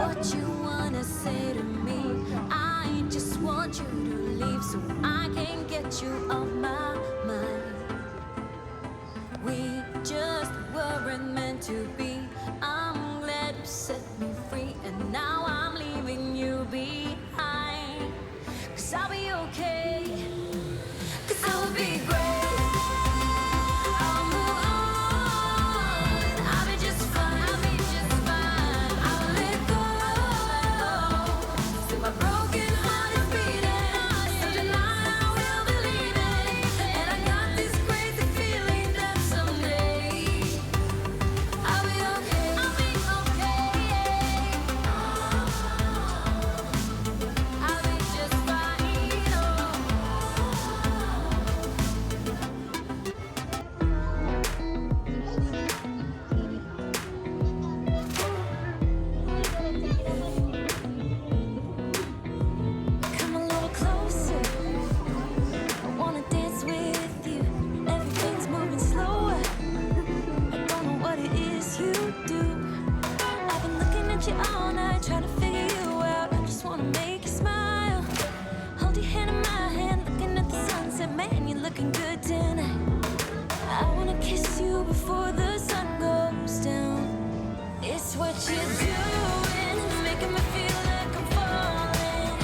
what you wanna say to me. I just want you to leave so I can get you off my mind. We just weren't meant to be. I'm glad you set me free, and now I'm leaving you behind. 'Cause I'll be okay, 'cause I'll be great. Before the sun goes down, it's what you're doing, it's making me feel like I'm falling.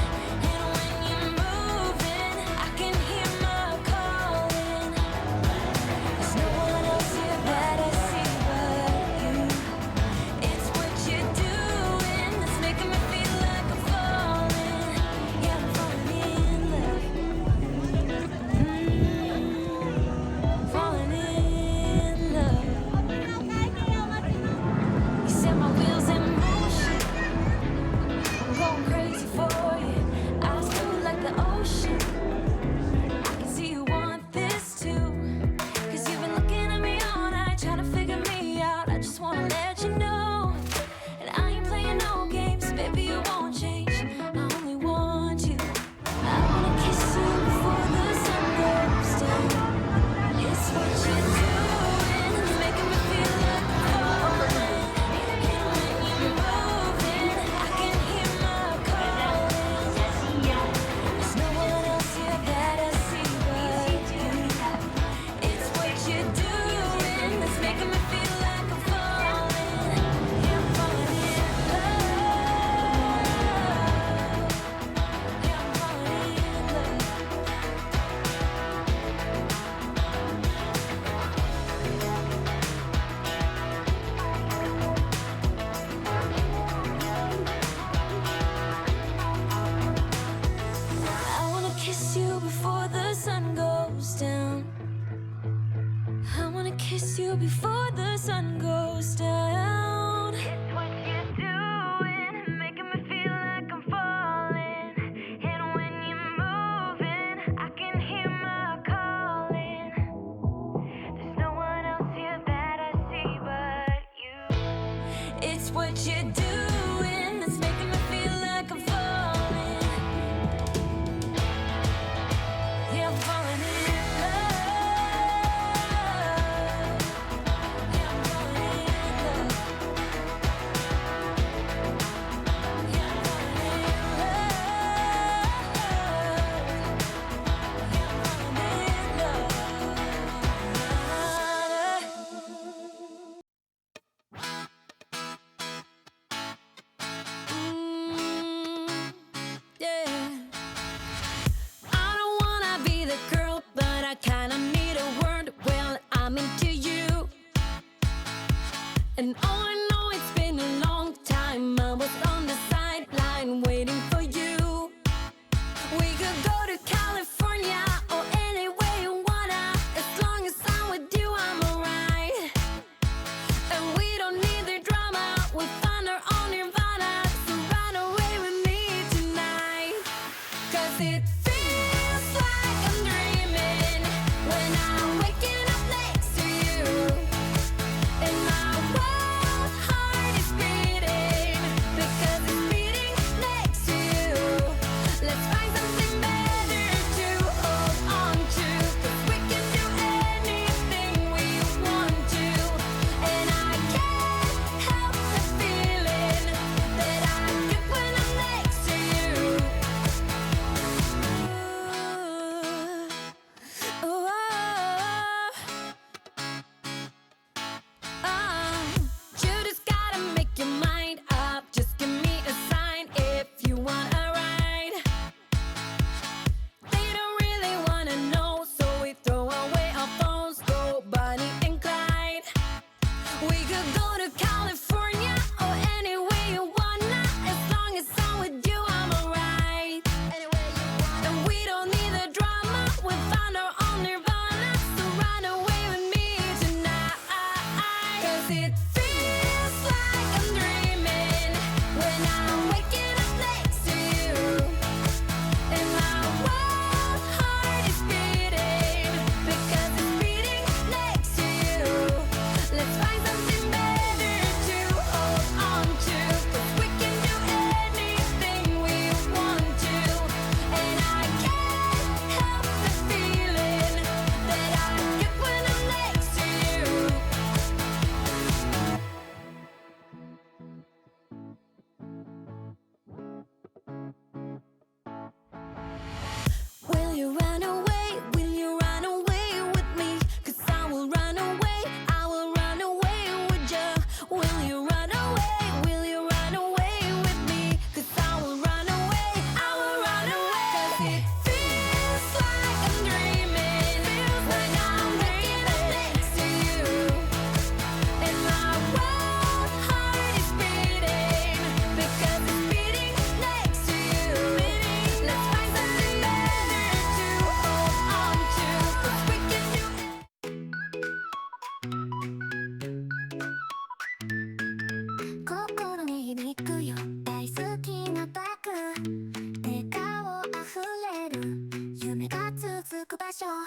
And when you're moving, I can hear my calling. There's no one else here that I see but you. It's what you're doing, it's making me feel like I'm falling. Yeah, I'm falling in love. Falling in. My wheels in motion, I'm going crazy for you. Eyes blue like the ocean. I can see you want this too, 'cause you've been looking at me all night, trying to figure me out. I just wanna let you know, and I ain't playing no games, baby, you won't change. I only want you. I wanna kiss you before the sun goes down. It's what you're doing, it's making me feel like I'm falling. Kiss you before the sun goes down. It's what you're doing, making me feel like I'm falling. And when you're moving, I can hear my calling. There's no one else here that I see but you. It's what you're doing, that's making me feel like I'm falling. Yeah, I'm falling in. And all I know, it's been a long time. I was on the sideline waiting for you. We could go to California or anywhere you wanna. As long as I'm with you, I'm alright. And we don't need the drama, we find our own nirvana. So run away with me tonight. 'Cause it feels like I'm dreaming when I'm waking up next to you. And my world う